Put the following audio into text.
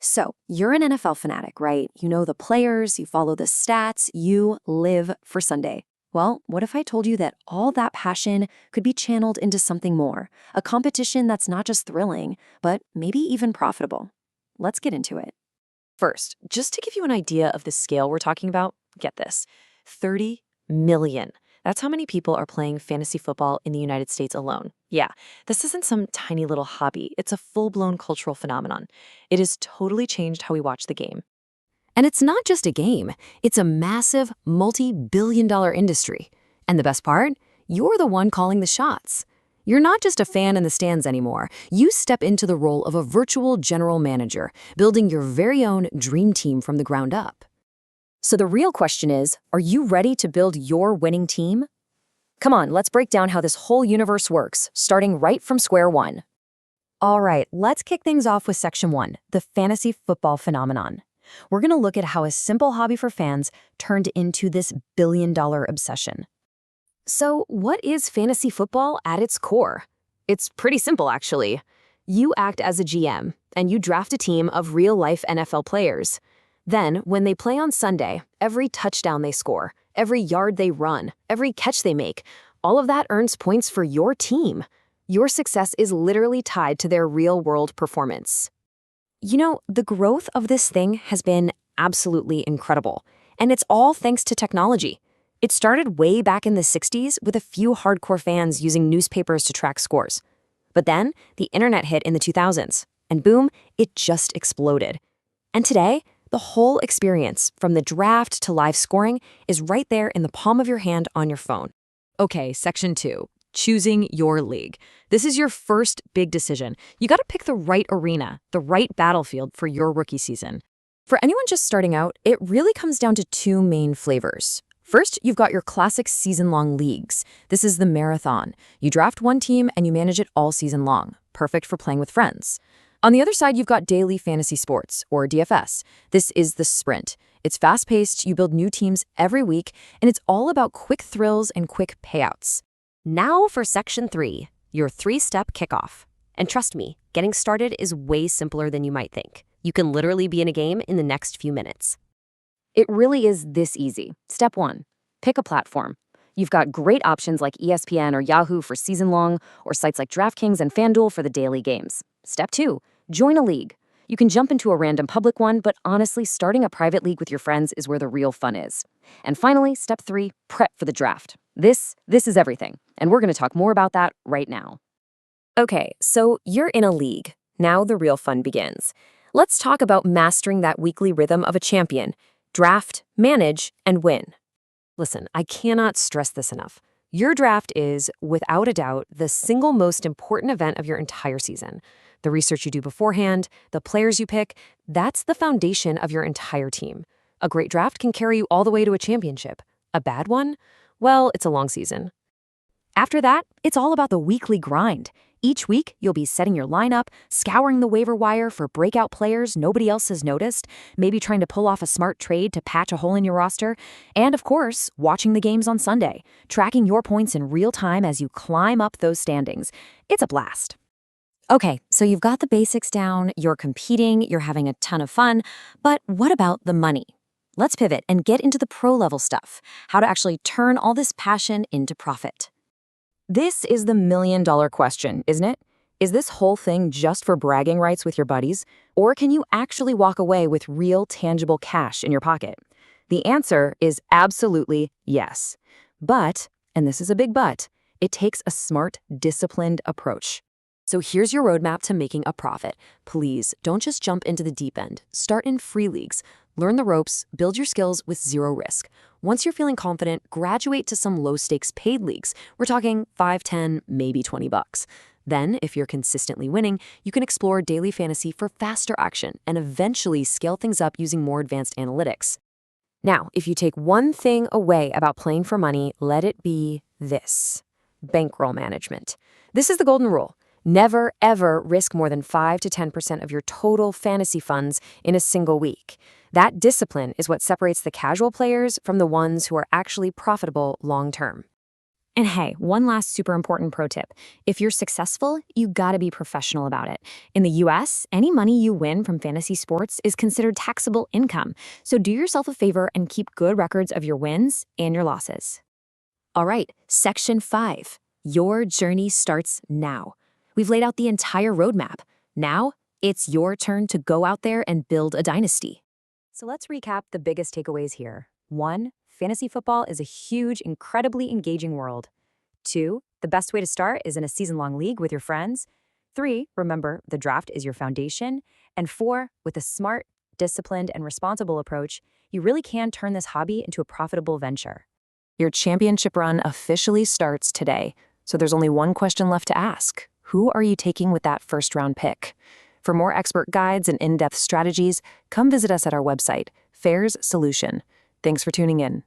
So, you're an NFL fanatic, right? You know the players, you follow the stats, you live for Sunday. Well, what if I told you that all that passion could be channeled into something more? A competition that's not just thrilling, but maybe even profitable. Let's get into it. First, just to give you an idea of the scale we're talking about, get this 30 million. That's how many people are playing fantasy football in the United States alone. Yeah, this isn't some tiny little hobby, it's a full blown cultural phenomenon. It has totally changed how we watch the game. And it's not just a game, it's a massive, multi-billion-dollar industry. And the best part? You're the one calling the shots. You're not just a fan in the stands anymore. You step into the role of a virtual general manager, building your very own dream team from the ground up. So the real question is, are you ready to build your winning team? Come on, let's break down how this whole universe works, starting right from square one. All right, let's kick things off with Section 1, the fantasy football phenomenon. We're going to look at how a simple hobby for fans turned into this billion-dollar obsession. So, what is fantasy football at its core? It's pretty simple, actually. You act as a GM, and you draft a team of real-life NFL players. Then, when they play on Sunday, every touchdown they score, every yard they run, every catch they make, all of that earns points for your team. Your success is literally tied to their real-world performance. You know, the growth of this thing has been absolutely incredible, and it's all thanks to technology. It started way back in the 60s with a few hardcore fans using newspapers to track scores. But then, the internet hit in the 2000s, and boom, it just exploded. And today, the whole experience, from the draft to live scoring, is right there in the palm of your hand on your phone. Okay, Section 2. Choosing your league. This is your first big decision. You got to pick the right arena, the right battlefield for your rookie season. For anyone just starting out, it really comes down to two main flavors. First, you've got your classic season-long leagues. This is the marathon. You draft one team and you manage it all season long. Perfect for playing with friends. On the other side, you've got daily fantasy sports, or DFS. This is the sprint. It's fast-paced, you build new teams every week, and it's all about quick thrills and quick payouts. Now for Section 3, your 3-step kickoff. And trust me, getting started is way simpler than you might think. You can literally be in a game in the next few minutes. It really is this easy. Step 1, pick a platform. You've got great options like ESPN or Yahoo for season-long, or sites like DraftKings and FanDuel for the daily games. Step 2, join a league. You can jump into a random public one, but honestly, starting a private league with your friends is where the real fun is. And finally, Step 3, prep for the draft. This is everything, and we're going to talk more about that right now. Okay, so you're in a league. Now the real fun begins. Let's talk about mastering that weekly rhythm of a champion. Draft, manage, and win. Listen, I cannot stress this enough. Your draft is, without a doubt, the single most important event of your entire season. The research you do beforehand, the players you pick, that's the foundation of your entire team. A great draft can carry you all the way to a championship. A bad one? Well, it's a long season. After that, it's all about the weekly grind. Each week, you'll be setting your lineup, scouring the waiver wire for breakout players nobody else has noticed, maybe trying to pull off a smart trade to patch a hole in your roster, and of course, watching the games on Sunday, tracking your points in real time as you climb up those standings. It's a blast. Okay, so you've got the basics down, you're competing, you're having a ton of fun, but what about the money? Let's pivot and get into the pro-level stuff, how to actually turn all this passion into profit. This is the million-dollar question, isn't it? Is this whole thing just for bragging rights with your buddies, or can you actually walk away with real, tangible cash in your pocket? The answer is absolutely yes. But, and this is a big but, it takes a smart, disciplined approach. So here's your roadmap to making a profit. Please, don't just jump into the deep end. Start in free leagues. Learn the ropes, build your skills with zero risk. Once you're feeling confident, graduate to some low-stakes paid leagues. We're talking 5, 10, maybe $20. Then, if you're consistently winning, you can explore daily fantasy for faster action and eventually scale things up using more advanced analytics. Now, if you take one thing away about playing for money, let it be this: bankroll management. This is the golden rule. Never, ever risk more than 5 to 10% of your total fantasy funds in a single week. That discipline is what separates the casual players from the ones who are actually profitable long-term. And hey, one last super important pro tip. If you're successful, you gotta be professional about it. In the US, any money you win from fantasy sports is considered taxable income. So do yourself a favor and keep good records of your wins and your losses. All right, Section 5. Your journey starts now. We've laid out the entire roadmap. Now, it's your turn to go out there and build a dynasty. So let's recap the biggest takeaways here. 1. Fantasy football is a huge, incredibly engaging world. 2. The best way to start is in a season-long league with your friends. 3. Remember, the draft is your foundation. And 4. With a smart, disciplined, and responsible approach, you really can turn this hobby into a profitable venture. Your championship run officially starts today, so there's only one question left to ask. Who are you taking with that first-round pick? For more expert guides and in-depth strategies, come visit us at our website, Fairs Solution. Thanks for tuning in.